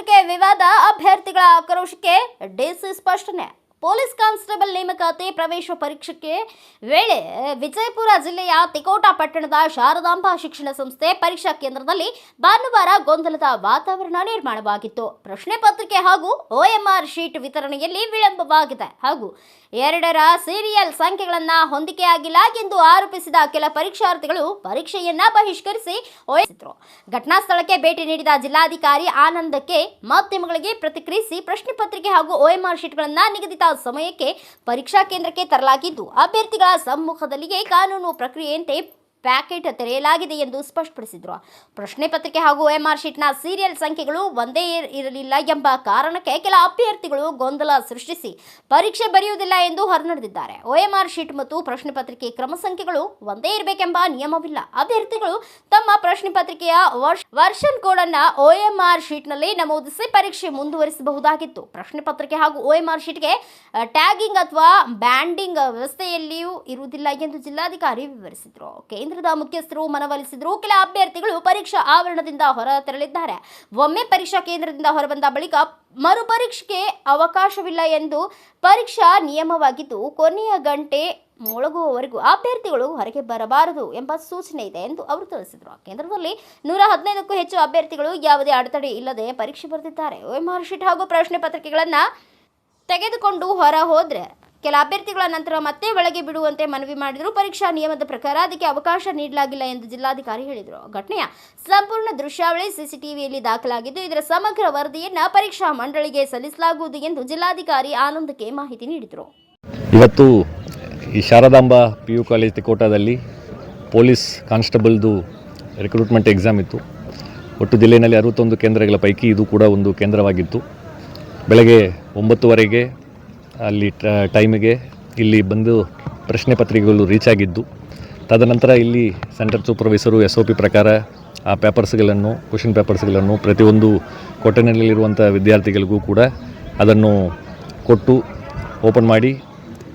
ಪತ್ರಿಕೆ ವಿವಾದ, ಅಭ್ಯರ್ಥಿಗಳ ಆಕ್ರೋಶಕ್ಕೆ ಡಿಸಿ ಸ್ಪಷ್ಟನೆ. ಪೊಲೀಸ್ ಕಾನ್ಸ್ಟೇಬಲ್ ನೇಮಕಾತಿ ಪ್ರವೇಶ ಪರೀಕ್ಷೆ ವೇಳೆ ವಿಜಯಪುರ ಜಿಲ್ಲೆಯ ತಿಕೋಟ ಪಟ್ಟಣದ ಶಾರದಾಂಬಾ ಶಿಕ್ಷಣ ಸಂಸ್ಥೆ ಪರೀಕ್ಷಾ ಕೇಂದ್ರದಲ್ಲಿ ಭಾನುವಾರ ಗೊಂದಲದ ವಾತಾವರಣ ನಿರ್ಮಾಣವಾಗಿತ್ತು. ಪ್ರಶ್ನೆ ಪತ್ರಿಕೆ ಹಾಗೂ OMR ಶೀಟ್ ವಿತರಣೆಯಲ್ಲಿ ವಿಳಂಬವಾಗಿದೆ ಹಾಗೂ 2ರ ಸೀರಿಯಲ್ ಸಂಖ್ಯೆಗಳನ್ನು ಹೊಂದಿಕೆಯಾಗಿಲ್ಲ ಎಂದು ಆರೋಪಿಸಿದ ಕೆಲ ಪರೀಕ್ಷಾರ್ಥಿಗಳು ಪರೀಕ್ಷೆಯನ್ನ ಬಹಿಷ್ಕರಿಸಿ ಒಯ್ಯಿಸಿದ್ರು. ಘಟನಾ ಸ್ಥಳಕ್ಕೆ ಭೇಟಿ ನೀಡಿದ ಜಿಲ್ಲಾಧಿಕಾರಿ ಆನಂದಕ್ಕೆ ಮಾಧ್ಯಮಗಳಿಗೆ ಪ್ರತಿಕ್ರಿಯಿಸಿ ಪ್ರಶ್ನೆ ಪತ್ರಿಕೆ ಹಾಗೂ OMR ಶೀಟ್ಗಳನ್ನು ನಿಗದಿತ ಸಮಯಕ್ಕೆ ಪರೀಕ್ಷಾ ಕೇಂದ್ರಕ್ಕೆ ತರಲಾಗಿದ್ದು ಅಭ್ಯರ್ಥಿಗಳ ಸಮ್ಮುಖದಲ್ಲಿಯೇ ಕಾನೂನು ಪ್ರಕ್ರಿಯೆಯಂತೆ ಪ್ಯಾಕೆಟ್ ತೆರೆಯಲಾಗಿದೆ ಎಂದು ಸ್ಪಷ್ಟಪಡಿಸಿದರು. ಪ್ರಶ್ನೆ ಪತ್ರಿಕೆ ಹಾಗೂ OMR ಶೀಟ್ನ ಸೀರಿಯಲ್ ಸಂಖ್ಯೆಗಳು ಒಂದೇ ಇರಲಿಲ್ಲ ಎಂಬ ಕಾರಣಕ್ಕೆ ಕೆಲ ಅಭ್ಯರ್ಥಿಗಳು ಗೊಂದಲ ಸೃಷ್ಟಿಸಿ ಪರೀಕ್ಷೆ ಬರೆಯುವುದಿಲ್ಲ ಎಂದು ಹೊರನಡೆದಿದ್ದಾರೆ. OMR ಶೀಟ್ ಮತ್ತು ಪ್ರಶ್ನೆ ಪತ್ರಿಕೆ ಕ್ರಮ ಸಂಖ್ಯೆಗಳು ಒಂದೇ ಇರಬೇಕೆಂಬ ನಿಯಮವಿಲ್ಲ. ಅಭ್ಯರ್ಥಿಗಳು ತಮ್ಮ ಪ್ರಶ್ನೆ ಪತ್ರಿಕೆಯ ವರ್ಷನ್ ಕೋಡ್ ಅನ್ನು OMR ಶೀಟ್ನಲ್ಲಿ ನಮೂದಿಸಿ ಪರೀಕ್ಷೆ ಮುಂದುವರಿಸಬಹುದಾಗಿತ್ತು. ಪ್ರಶ್ನೆ ಪತ್ರಿಕೆ ಹಾಗೂ OMR ಶೀಟ್ಗೆ ಟ್ಯಾಗಿಂಗ್ ಅಥವಾ ಬ್ಯಾಂಡಿಂಗ್ ವ್ಯವಸ್ಥೆಯಲ್ಲಿಯೂ ಇರುವುದಿಲ್ಲ ಎಂದು ಜಿಲ್ಲಾಧಿಕಾರಿ ವಿವರಿಸಿದರು. ಕೇಂದ್ರದ ಮುಖ್ಯಸ್ಥರು ಮನವೊಲಿಸಿದ್ರು. ಕೆಲ ಅಭ್ಯರ್ಥಿಗಳು ಪರೀಕ್ಷಾ ಆವರಣದಿಂದ ಹೊರ ತೆರಳಿದ್ದಾರೆ. ಒಮ್ಮೆ ಪರೀಕ್ಷಾ ಕೇಂದ್ರದಿಂದ ಹೊರಬಂದ ಬಳಿಕ ಮರುಪರೀಕ್ಷೆಗೆ ಅವಕಾಶವಿಲ್ಲ ಎಂದು ಪರೀಕ್ಷಾ ನಿಯಮವಾಗಿದ್ದು ಕೊನೆಯ ಗಂಟೆ ಮೊಳಗುವವರೆಗೂ ಅಭ್ಯರ್ಥಿಗಳು ಹೊರಗೆ ಬರಬಾರದು ಎಂಬ ಸೂಚನೆ ಇದೆ ಎಂದು ಅವರು ತಿಳಿಸಿದರು. ಕೇಂದ್ರದಲ್ಲಿ 115ಕ್ಕೂ ಹೆಚ್ಚು ಅಭ್ಯರ್ಥಿಗಳು ಯಾವುದೇ ಅಡೆತಡೆ ಇಲ್ಲದೆ ಪರೀಕ್ಷೆ ಬರೆದಿದ್ದಾರೆ. OMR ಶೀಟ್ ಹಾಗೂ ಪ್ರಶ್ನೆ ಪತ್ರಿಕೆಗಳನ್ನು ತೆಗೆದುಕೊಂಡು ಹೊರ ಹೋದರೆ ಕೆಲ ಅಭ್ಯರ್ಥಿಗಳ ನಂತರ ಮತ್ತೆ ಒಳಗೆ ಬಿಡುವಂತೆ ಮನವಿ ಮಾಡಿದರೂ ಪರೀಕ್ಷಾ ನಿಯಮದ ಪ್ರಕಾರ ಅದಕ್ಕೆ ಅವಕಾಶ ನೀಡಲಾಗಿಲ್ಲ ಎಂದು ಜಿಲ್ಲಾಧಿಕಾರಿ ಹೇಳಿದರು. ಘಟನೆಯ ಸಂಪೂರ್ಣ ದೃಶ್ಯಾವಳಿ ಸಿಸಿಟಿವಿಯಲ್ಲಿ ದಾಖಲಾಗಿದ್ದು ಇದರ ಸಮಗ್ರ ವರದಿಯನ್ನು ಪರೀಕ್ಷಾ ಮಂಡಳಿಗೆ ಸಲ್ಲಿಸಲಾಗುವುದು ಎಂದು ಜಿಲ್ಲಾಧಿಕಾರಿ ಆನಂದಕ್ಕೆ ಮಾಹಿತಿ ನೀಡಿದರು. ಇವತ್ತು ಈ ಶಾರದಾಂಬಾ PU ಕಾಲೇಜ್ ತಿಕೋಟದಲ್ಲಿ ಪೊಲೀಸ್ ಕಾನ್ಸ್ಟೇಬಲ್ದು ರಿಕ್ರೂಟ್ಮೆಂಟ್ ಎಕ್ಸಾಮ್ ಇತ್ತು. ಒಟ್ಟು ಜಿಲ್ಲೆಯಲ್ಲಿ 61 ಕೇಂದ್ರಗಳ ಪೈಕಿ ಇದು ಕೂಡ ಒಂದು ಕೇಂದ್ರವಾಗಿತ್ತು. ಬೆಳಗ್ಗೆ 9:00 ಅಲ್ಲಿ ಟೈಮಿಗೆ ಇಲ್ಲಿ ಬಂದು ಪ್ರಶ್ನೆ ಪತ್ರಿಕೆಗಳು ರೀಚ್ ಆಗಿದ್ದು, ತದನಂತರ ಇಲ್ಲಿ ಸೆಂಟರ್ ಸೂಪರ್ವೈಸರು SOP ಪ್ರಕಾರ ಆ ಪೇಪರ್ಸ್ಗಳನ್ನು ಕ್ವಶನ್ ಪೇಪರ್ಸ್ಗಳನ್ನು ಪ್ರತಿಯೊಂದು ಕೊಠಡಿನಲ್ಲಿರುವಂಥ ವಿದ್ಯಾರ್ಥಿಗಳಿಗೂ ಕೂಡ ಅದನ್ನು ಕೊಟ್ಟು ಓಪನ್ ಮಾಡಿ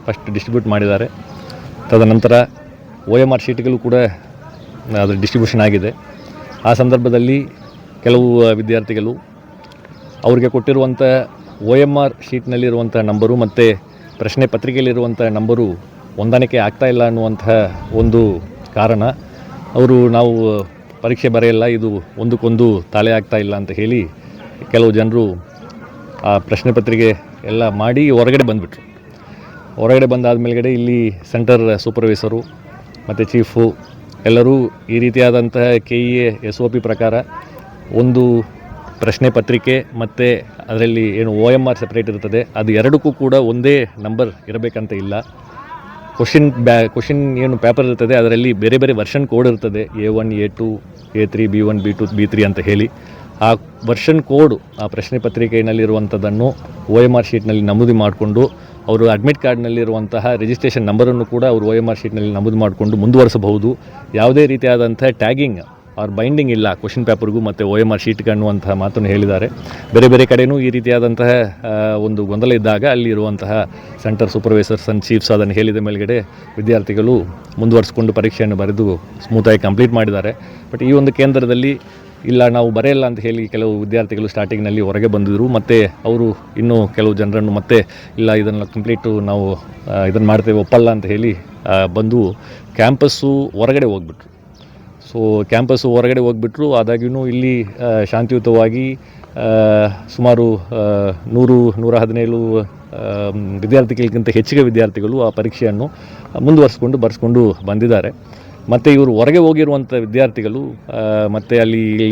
ಫಸ್ಟ್ ಡಿಸ್ಟ್ರಿಬ್ಯೂಟ್ ಮಾಡಿದ್ದಾರೆ. ತದನಂತರ OMR ಶೀಟ್ಗಳು ಕೂಡ ಅದರ ಡಿಸ್ಟ್ರಿಬ್ಯೂಷನ್ ಆಗಿದೆ. ಆ ಸಂದರ್ಭದಲ್ಲಿ ಕೆಲವು ವಿದ್ಯಾರ್ಥಿಗಳು ಅವರಿಗೆ ಕೊಟ್ಟಿರುವಂಥ OMR ಶೀಟ್ನಲ್ಲಿರುವಂಥ ನಂಬರು ಮತ್ತು ಪ್ರಶ್ನೆ ಪತ್ರಿಕೆಯಲ್ಲಿರುವಂಥ ನಂಬರು ಹೊಂದಾಣಿಕೆ ಆಗ್ತಾಯಿಲ್ಲ ಅನ್ನುವಂಥ ಒಂದು ಕಾರಣ ಅವರು ನಾವು ಪರೀಕ್ಷೆ ಬರೆಯಲ್ಲ, ಇದು ಒಂದಕ್ಕೊಂದು ತಾಳೆ ಆಗ್ತಾಯಿಲ್ಲ ಅಂತ ಹೇಳಿ ಕೆಲವು ಜನರು ಆ ಪ್ರಶ್ನೆ ಪತ್ರಿಕೆ ಎಲ್ಲ ಮಾಡಿ ಹೊರಗಡೆ ಬಂದುಬಿಟ್ರು. ಹೊರಗಡೆ ಬಂದಾದ ಮೇಲ್ಗಡೆ ಇಲ್ಲಿ ಸೆಂಟರ್ ಸೂಪರ್ವೈಸರು ಮತ್ತು ಚೀಫು ಎಲ್ಲರೂ ಈ ರೀತಿಯಾದಂತಹ KEA SOP ಪ್ರಕಾರ ಒಂದು ಪ್ರಶ್ನೆ ಪತ್ರಿಕೆ ಮತ್ತು ಅದರಲ್ಲಿ ಏನು OMR ಸಪ್ರೇಟ್ ಇರ್ತದೆ ಅದು ಎರಡಕ್ಕೂ ಕೂಡ ಒಂದೇ ನಂಬರ್ ಇರಬೇಕಂತ ಇಲ್ಲ. ಕ್ವಶನ್ ಏನು ಪೇಪರ್ ಇರ್ತದೆ ಅದರಲ್ಲಿ ಬೇರೆ ಬೇರೆ ವರ್ಷನ್ ಕೋಡ್ ಇರ್ತದೆ, A1, A2, A3, B1, B2, B3 ಅಂತ ಹೇಳಿ. ಆ ವರ್ಷನ್ ಕೋಡ್ ಆ ಪ್ರಶ್ನೆ ಪತ್ರಿಕೆಯಲ್ಲಿರುವಂಥದ್ದನ್ನು OMR ಶೀಟ್ನಲ್ಲಿ ನಮೂದು ಮಾಡಿಕೊಂಡು ಅವರು ಅಡ್ಮಿಟ್ ಕಾರ್ಡ್ನಲ್ಲಿರುವಂತಹ ರಿಜಿಸ್ಟ್ರೇಷನ್ ನಂಬರನ್ನು ಕೂಡ ಅವರು OMR ಶೀಟ್ನಲ್ಲಿ ನಮೂದು ಮಾಡಿಕೊಂಡು ಮುಂದುವರಿಸಬಹುದು. ಯಾವುದೇ ರೀತಿಯಾದಂಥ ಟ್ಯಾಗಿಂಗ್ ಆರ್ ಬೈಂಡಿಂಗ್ ಇಲ್ಲ ಕ್ವಶನ್ ಪೇಪರ್ಗೂ ಮತ್ತು OMR ಶೀಟ್ಗೆ ಅನ್ನುವಂತಹ ಮಾತನ್ನು ಹೇಳಿದ್ದಾರೆ. ಬೇರೆ ಬೇರೆ ಕಡೆಯೂ ಈ ರೀತಿಯಾದಂತಹ ಒಂದು ಗೊಂದಲ ಇದ್ದಾಗ ಅಲ್ಲಿರುವಂತಹ ಸೆಂಟರ್ ಸೂಪರ್ವೈಸರ್ಸ್ ಆ್ಯಂಡ್ ಚೀಫ್ಸ್ ಅದನ್ನು ಹೇಳಿದ ಮೇಲ್ಗಡೆ ವಿದ್ಯಾರ್ಥಿಗಳು ಮುಂದುವರಿಸಿಕೊಂಡು ಪರೀಕ್ಷೆಯನ್ನು ಬರೆದು ಸ್ಮೂತಾಗಿ ಕಂಪ್ಲೀಟ್ ಮಾಡಿದ್ದಾರೆ. ಬಟ್ ಈ ಒಂದು ಕೇಂದ್ರದಲ್ಲಿ ಇಲ್ಲ ನಾವು ಬರೆಯಲ್ಲ ಅಂತ ಹೇಳಿ ಕೆಲವು ವಿದ್ಯಾರ್ಥಿಗಳು ಸ್ಟಾರ್ಟಿಂಗ್ನಲ್ಲಿ ಹೊರಗೆ ಬಂದಿದ್ದರು. ಮತ್ತು ಅವರು ಇನ್ನೂ ಕೆಲವು ಜನರನ್ನು ಮತ್ತೆ ಇಲ್ಲ ಇದನ್ನು ಕಂಪ್ಲೀಟು ನಾವು ಇದನ್ನು ಮಾಡ್ತೇವೆ ಒಪ್ಪಲ್ಲ ಅಂತ ಹೇಳಿ ಬಂದು ಕ್ಯಾಂಪಸ್ಸು ಹೊರಗಡೆ ಹೋಗ್ಬಿಟ್ರು. ಸೊ ಕ್ಯಾಂಪಸ್ಸು ಹೊರಗಡೆ ಹೋಗ್ಬಿಟ್ರು. ಆದಾಗ್ಯೂ ಇಲ್ಲಿ ಶಾಂತಿಯುತವಾಗಿ ಸುಮಾರು 117 ವಿದ್ಯಾರ್ಥಿಗಳಿಗಿಂತ ಹೆಚ್ಚಿಗೆ ವಿದ್ಯಾರ್ಥಿಗಳು ಆ ಪರೀಕ್ಷೆಯನ್ನು ಬರೆಸ್ಕೊಂಡು ಬಂದಿದ್ದಾರೆ. ಮತ್ತು ಇವರು ಹೊರಗೆ ಹೋಗಿರುವಂಥ ವಿದ್ಯಾರ್ಥಿಗಳು ಮತ್ತು ಇಲ್ಲಿ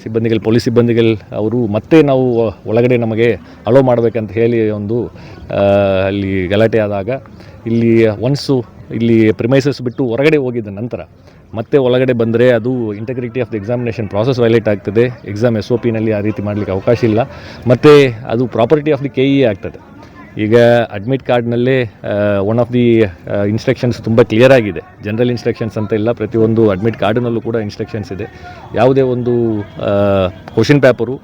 ಸಿಬ್ಬಂದಿಗಳು ಪೊಲೀಸ್ ಸಿಬ್ಬಂದಿಗಳು ಅವರು ಮತ್ತೆ ನಾವು ಒಳಗಡೆ ನಮಗೆ ಅಲೋ ಮಾಡಬೇಕಂತ ಹೇಳಿ ಒಂದು ಅಲ್ಲಿ ಗಲಾಟೆ ಆದಾಗ ಇಲ್ಲಿ ಇಲ್ಲಿ ಪ್ರಿಮೈಸಸ್ ಬಿಟ್ಟು ಹೊರಗಡೆ ಹೋಗಿದ್ದ ನಂತರ ಮತ್ತೆ ಒಳಗಡೆ ಬಂದರೆ ಅದು integrity of the examination process violate ಆಗ್ತದೆ. ಎಕ್ಸಾಮ್ SOPನಲ್ಲಿ ಆ ರೀತಿ ಮಾಡಲಿಕ್ಕೆ ಅವಕಾಶ ಇಲ್ಲ. ಮತ್ತು ಅದು ಪ್ರಾಪರ್ಟಿ ಆಫ್ ದಿ KEA ಆಗ್ತದೆ. ಈಗ ಅಡ್ಮಿಟ್ ಕಾರ್ಡ್ನಲ್ಲೇ ಒನ್ ಆಫ್ ದಿ ಇನ್ಸ್ಟ್ರಕ್ಷನ್ಸ್ ತುಂಬ ಕ್ಲಿಯರ್ ಆಗಿದೆ. ಜನರಲ್ ಇನ್ಸ್ಟ್ರಕ್ಷನ್ಸ್ ಅಂತ ಇಲ್ಲ, ಪ್ರತಿಯೊಂದು ಅಡ್ಮಿಟ್ ಕಾರ್ಡ್ನಲ್ಲೂ ಕೂಡ ಇನ್ಸ್ಟ್ರಕ್ಷನ್ಸ್ ಇದೆ. ಯಾವುದೇ ಒಂದು ಕ್ವಶನ್ ಪೇಪರು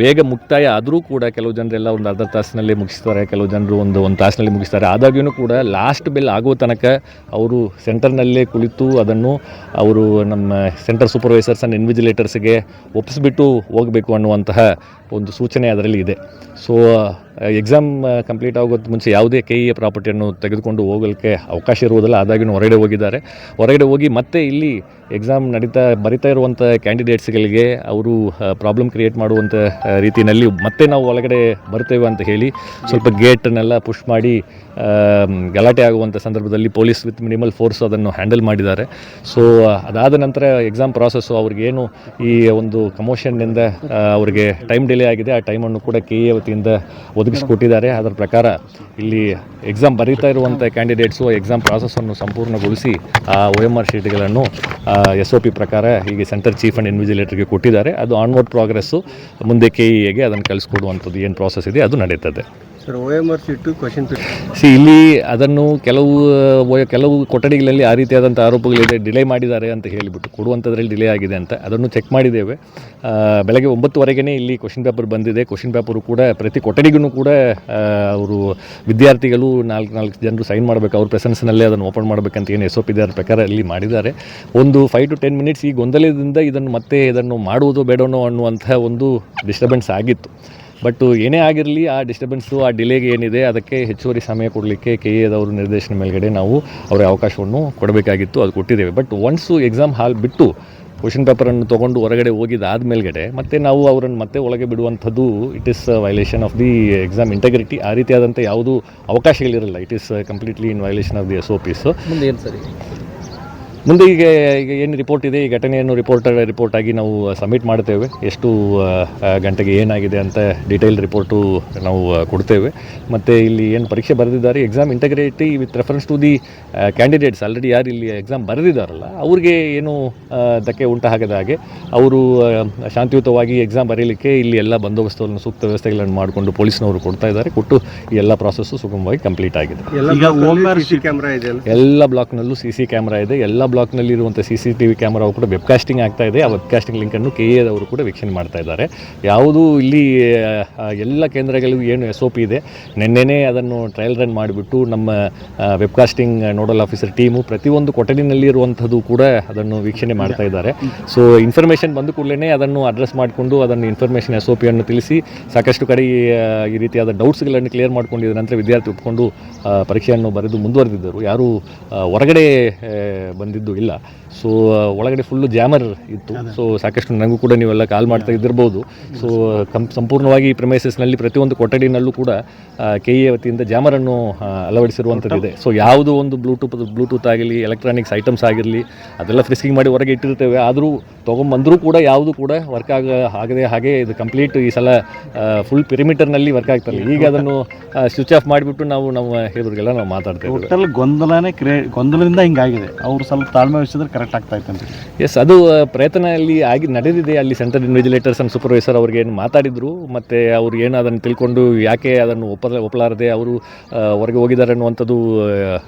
ಬೇಗ ಮುಕ್ತಾಯ ಆದರೂ ಕೂಡ ಕೆಲವು ಜನರೆಲ್ಲ ಒಂದು ಅರ್ಧ ತಾಸಿನಲ್ಲಿ ಮುಗಿಸ್ತಾರೆ, ಕೆಲವು ಜನರು ಒಂದು ತಾಸಿನಲ್ಲಿ ಮುಗಿಸ್ತಾರೆ. ಆದಾಗ್ಯೂ ಕೂಡ ಲಾಸ್ಟ್ ಬೆಲ್ ಆಗೋ ತನಕ ಅವರು ಸೆಂಟರ್ನಲ್ಲೇ ಕುಳಿತು ಅದನ್ನು ಅವರು ನಮ್ಮ ಸೆಂಟರ್ ಸೂಪರ್ವೈಸರ್ಸ್ ಆ್ಯಂಡ್ ಇನ್ವಿಜಿಲೇಟರ್ಸ್ಗೆ ಒಪ್ಪಿಸ್ಬಿಟ್ಟು ಹೋಗಬೇಕು ಅನ್ನುವಂತಹ ಒಂದು ಸೂಚನೆ ಅದರಲ್ಲಿ ಇದೆ. ಸೊ ಎಕ್ಸಾಮ್ ಕಂಪ್ಲೀಟ್ ಆಗೋದು ಮುಂಚೆ ಯಾವುದೇ KEA ಪ್ರಾಪರ್ಟಿಯನ್ನು ತೆಗೆದುಕೊಂಡು ಹೋಗಲಿಕ್ಕೆ ಅವಕಾಶ ಇರುವುದಿಲ್ಲ. ಆದಾಗ್ಯೂ ಹೊರಗಡೆ ಹೋಗಿದ್ದಾರೆ. ಹೊರಗಡೆ ಹೋಗಿ ಮತ್ತೆ ಇಲ್ಲಿ ಎಕ್ಸಾಮ್ ಬರಿತಾ ಇರುವಂಥ ಕ್ಯಾಂಡಿಡೇಟ್ಸ್ಗಳಿಗೆ ಅವರು ಪ್ರಾಬ್ಲಮ್ ಕ್ರಿಯೇಟ್ ಮಾಡುವಂಥ ರೀತಿಯಲ್ಲಿ ಮತ್ತೆ ನಾವು ಒಳಗಡೆ ಬರ್ತೇವೆ ಅಂತ ಹೇಳಿ ಸ್ವಲ್ಪ ಗೇಟನ್ನೆಲ್ಲ ಪುಷ್ ಮಾಡಿ ಗಲಾಟೆ ಆಗುವಂಥ ಸಂದರ್ಭದಲ್ಲಿ ಪೊಲೀಸ್ ವಿತ್ ಮಿನಿಮಲ್ ಫೋರ್ಸ್ ಅದನ್ನು ಹ್ಯಾಂಡಲ್ ಮಾಡಿದ್ದಾರೆ. ಸೊ ಅದಾದ ನಂತರ ಎಕ್ಸಾಮ್ ಪ್ರಾಸೆಸ್ಸು ಅವ್ರಿಗೇನು ಈ ಒಂದು ಕಮೋಷನ್ನಿಂದ ಅವರಿಗೆ ಟೈಮ್ ಡಿಲೇ ಆಗಿದೆ, ಆ ಟೈಮನ್ನು ಕೂಡ KEA ವತಿಯಿಂದ ಒದಗಿಸಿಕೊಟ್ಟಿದ್ದಾರೆ. ಅದರ ಪ್ರಕಾರ ಇಲ್ಲಿ ಎಕ್ಸಾಮ್ ಬರೀತಾ ಇರುವಂಥ ಕ್ಯಾಂಡಿಡೇಟ್ಸು ಎಕ್ಸಾಮ್ ಪ್ರಾಸೆಸ್ಸನ್ನು ಸಂಪೂರ್ಣಗೊಳಿಸಿ ಆ OMR ಶೀಟ್ಗಳನ್ನು SOP ಪ್ರಕಾರ ಹೀಗೆ ಸೆಂಟರ್ ಚೀಫ್ ಆ್ಯಂಡ್ ಇನ್ವಿಜಿಲೇಟರ್ಗೆ ಕೊಟ್ಟಿದ್ದಾರೆ. ಅದು ಆನ್ವರ್ಡ್ ಪ್ರೋಗ್ರೆಸ್ಸು ಮುಂದೆ KEAಗೆ ಅದನ್ನು ಕಳಿಸ್ಕೊಡುವಂಥದ್ದು ಏನು ಪ್ರಾಸೆಸ್ ಇದೆ ಅದು ನಡೀತದೆ. ಸರ್ OMR ಶೀಟು ಕ್ವಶನ್ ಇಲ್ಲಿ ಅದನ್ನು ಕೆಲವು ಕೊಠಡಿಗಳಲ್ಲಿ ಆ ರೀತಿಯಾದಂಥ ಆರೋಪಗಳಿದೆ, ಡಿಲೇ ಮಾಡಿದ್ದಾರೆ ಅಂತ ಹೇಳಿಬಿಟ್ಟು ಕೊಡುವಂಥದ್ರಲ್ಲಿ ಡಿಲೇ ಆಗಿದೆ ಅಂತ ಅದನ್ನು ಚೆಕ್ ಮಾಡಿದ್ದೇವೆ. ಬೆಳಗ್ಗೆ 9:00 ಇಲ್ಲಿ ಕ್ವಶನ್ ಪೇಪರ್ ಬಂದಿದೆ. ಕ್ವಶನ್ ಪೇಪರು ಕೂಡ ಪ್ರತಿ ಕೊಠಡಿಗೂ ಕೂಡ ಅವರು ವಿದ್ಯಾರ್ಥಿಗಳು 4 ಜನರು ಸೈನ್ ಮಾಡಬೇಕು, ಅವ್ರ ಪ್ರೆಸೆನ್ಸ್ನಲ್ಲೇ ಅದನ್ನು ಓಪನ್ ಮಾಡಬೇಕಂತ ಏನು SOP ಇದೆ ಅದರ ಪ್ರಕಾರ ಇಲ್ಲಿ ಮಾಡಿದ್ದಾರೆ. ಒಂದು 5 to 10 minutes ಈ ಗೊಂದಲದಿಂದ ಇದನ್ನು ಮಾಡುವುದು ಬೇಡನೋ ಅನ್ನುವಂಥ ಒಂದು ಡಿಸ್ಟರ್ಬೆನ್ಸ್ ಆಗಿತ್ತು. ಬಟ್ ಏನೇ ಆಗಿರಲಿ ಆ ಡಿಸ್ಟರ್ಬೆನ್ಸು ಆ ಡಿಲೇಗೆ ಏನಿದೆ ಅದಕ್ಕೆ ಹೆಚ್ಚುವರಿ ಸಮಯ ಕೊಡಲಿಕ್ಕೆ KEAದವರು ನಿರ್ದೇಶನ ಮೇಲ್ಗಡೆ ನಾವು ಅವರ ಅವಕಾಶವನ್ನು ಕೊಡಬೇಕಾಗಿತ್ತು, ಅದು ಕೊಟ್ಟಿದ್ದೇವೆ. ಬಟ್ ಒನ್ಸು ಎಕ್ಸಾಮ್ ಹಾಲ್ ಬಿಟ್ಟು ಕ್ವಶನ್ ಪೇಪರನ್ನು ತೊಗೊಂಡು ಹೊರಗಡೆ ಹೋಗಿದ್ದಾದ ಮೇಲ್ಗಡೆ ಮತ್ತೆ ನಾವು ಅವರನ್ನು ಮತ್ತೆ ಒಳಗೆ ಬಿಡುವಂಥದ್ದು it is violation of the exam integrity. ಆ ರೀತಿಯಾದಂಥ ಯಾವುದೂ ಅವಕಾಶಗಳಿರಲ್ಲ. It is completely in violation of the SOPs. ಮುಂದೆ ಏನು ಸರಿ ಮುಂದೆ ಈಗ ಏನು ರಿಪೋರ್ಟ್ ಇದೆ ಈ ಘಟನೆಯನ್ನು ರಿಪೋರ್ಟ್ ಆಗಿ ನಾವು ಸಬ್ಮಿಟ್ ಮಾಡ್ತೇವೆ. ಎಷ್ಟು ಗಂಟೆಗೆ ಏನಾಗಿದೆ ಅಂತ ಡೀಟೇಲ್ ರಿಪೋರ್ಟು ನಾವು ಕೊಡ್ತೇವೆ. ಮತ್ತು ಇಲ್ಲಿ ಏನು ಪರೀಕ್ಷೆ ಬರೆದಿದ್ದಾರೆ exam integrity with reference to the candidates already ಯಾರು ಇಲ್ಲಿ ಎಕ್ಸಾಮ್ ಬರೆದಿದ್ದಾರಲ್ಲ ಅವ್ರಿಗೆ ಏನು ಧಕ್ಕೆ ಉಂಟಾಗದ ಹಾಗೆ ಅವರು ಶಾಂತಿಯುತವಾಗಿ ಎಕ್ಸಾಮ್ ಬರೀಲಿಕ್ಕೆ ಇಲ್ಲಿ ಎಲ್ಲ ಬಂದೋಬಸ್ತನ್ನು ಸೂಕ್ತ ವ್ಯವಸ್ಥೆಗಳನ್ನು ಮಾಡಿಕೊಂಡು ಪೊಲೀಸ್ನವರು ಕೊಡ್ತಾ ಇದ್ದಾರೆ. ಕೊಟ್ಟು ಈ ಎಲ್ಲ ಪ್ರಾಸೆಸ್ಸು ಸುಗಮವಾಗಿ ಕಂಪ್ಲೀಟ್ ಆಗಿದೆ. ಎಲ್ಲ ಬ್ಲಾಕ್ನಲ್ಲೂ CC ಕ್ಯಾಮ್ರಾ ಇದೆ. ಎಲ್ಲ ಬ್ಲಾಕ್ನಲ್ಲಿರುವಂಥ CCTV ಕ್ಯಾಮ್ರಾವು ಕೂಡ ವೆಬ್ಕಾಸ್ಟಿಂಗ್ ಆಗ್ತಾ ಇದೆ. ಆ ವೆಬ್ಕಾಸ್ಟಿಂಗ್ ಲಿಂಕನ್ನು KEAದವರು ಕೂಡ ವೀಕ್ಷಣೆ ಮಾಡ್ತಾ ಇದ್ದಾರೆ. ಯಾವುದೂ ಇಲ್ಲಿ ಎಲ್ಲ ಕೇಂದ್ರಗಳಿಗೂ ಏನು SOP ಇದೆ ನಿನ್ನೆನೇ ಅದನ್ನು ಟ್ರಯಲ್ ರನ್ ಮಾಡಿಬಿಟ್ಟು ನಮ್ಮ ವೆಬ್ಕಾಸ್ಟಿಂಗ್ ನೋಡಲ್ ಆಫೀಸರ್ ಟೀಮು ಪ್ರತಿಯೊಂದು ಕೊಠಡಿನಲ್ಲಿ ಇರುವಂಥದ್ದು ಕೂಡ ಅದನ್ನು ವೀಕ್ಷಣೆ ಮಾಡ್ತಾ ಇದ್ದಾರೆ. ಸೊ ಇನ್ಫಾರ್ಮೇಷನ್ ಬಂದ ಕೂಡಲೇ ಅದನ್ನು ಅಡ್ರೆಸ್ ಮಾಡಿಕೊಂಡು ಅದನ್ನು ಇನ್ಫಾರ್ಮೇಷನ್ SOPಯನ್ನು ತಿಳಿಸಿ ಸಾಕಷ್ಟು ಕಡೆ ಈ ರೀತಿಯಾದ ಡೌಟ್ಸ್ಗಳನ್ನು ಕ್ಲಿಯರ್ ಮಾಡ್ಕೊಂಡಿದ್ದ ನಂತರ ವಿದ್ಯಾರ್ಥಿ ಒಪ್ಪಿಕೊಂಡು ಪರೀಕ್ಷೆಯನ್ನು ಬರೆದು ಮುಂದುವರೆದಿದ್ದರು. ಯಾರೂ ಹೊರಗಡೆ ಬಂದಿದ್ದು ಇಲ್ಲ. ಸೊ ಒಳಗಡೆ ಫುಲ್ಲು ಜಾಮರ್ ಇತ್ತು. ಸೊ ಸಾಕಷ್ಟು ನನಗೂ ಕೂಡ ನೀವೆಲ್ಲ ಕಾಲ್ ಮಾಡ್ತಾ ಇದ್ದಿರ್ಬೋದು. ಸೊ ಸಂಪೂರ್ಣವಾಗಿ ಈ ಪ್ರೆಮೈಸಸ್ನಲ್ಲಿ ಪ್ರತಿಯೊಂದು ಕೊಠಡಿನಲ್ಲೂ ಕೂಡ KEA ವತಿಯಿಂದ ಜಾಮರನ್ನು ಅಳವಡಿಸಿರುವಂಥದ್ದಿದೆ. ಸೊ ಯಾವುದೋ ಒಂದು ಬ್ಲೂಟೂತ್ ಆಗಲಿ ಎಲೆಕ್ಟ್ರಾನಿಕ್ಸ್ ಐಟಮ್ಸ್ ಆಗಿರಲಿ ಅದೆಲ್ಲ ಫ್ರಿಸ್ಕಿಂಗ್ ಮಾಡಿ ಹೊರಗೆ ಇಟ್ಟಿರ್ತೇವೆ. ಆದರೂ ತೊಗೊಂಬಂದರೂ ಕೂಡ ಯಾವುದು ಕೂಡ ವರ್ಕ್ ಆಗದೆ ಹಾಗೆ ಇದು ಕಂಪ್ಲೀಟ್ ಈ ಸಲ ಫುಲ್ ಪಿರಿಮೀಟರ್ನಲ್ಲಿ ವರ್ಕ್ ಆಗ್ತಾಯಿಲ್ಲ. ಈಗ ಅದನ್ನು ಸ್ವಿಚ್ ಆಫ್ ಮಾಡಿಬಿಟ್ಟು ನಾವು ನಮ್ಮ ಇವ್ರಿಗೆಲ್ಲ ನಾವು ಮಾತಾಡ್ತೇವೆ. ಟೋಟಲ್ ಗೊಂದಲದಿಂದ ಹಿಂಗಾಗಿದೆ. ಅವರು ಸ್ವಲ್ಪ ತಾಳ್ಮೆ ವಹಿಸಿದ್ರೆ ಕರೆಕ್ಟ್ ಆಗ್ತಾ ಇತ್ತು. ಎಸ್, ಅದು ಪ್ರಯತ್ನ ಅಲ್ಲಿ ನಡೆದಿದೆ. ಅಲ್ಲಿ ಸೆಂಟರ್ ಇನ್ವಿಜಿಲೇಟರ್ಸ್ ಆ್ಯಂಡ್ ಸೂಪರ್ವೈಸರ್ ಅವ್ರಿಗೆ ಏನು ಮಾತಾಡಿದ್ರು ಮತ್ತು ಅವ್ರು ಏನು ಅದನ್ನು ತಿಳ್ಕೊಂಡು ಯಾಕೆ ಅದನ್ನು ಒಪ್ಪಲಾರದೆ ಅವರು ಹೊರಗೆ ಹೋಗಿದ್ದಾರೆ ಅನ್ನುವಂಥದ್ದು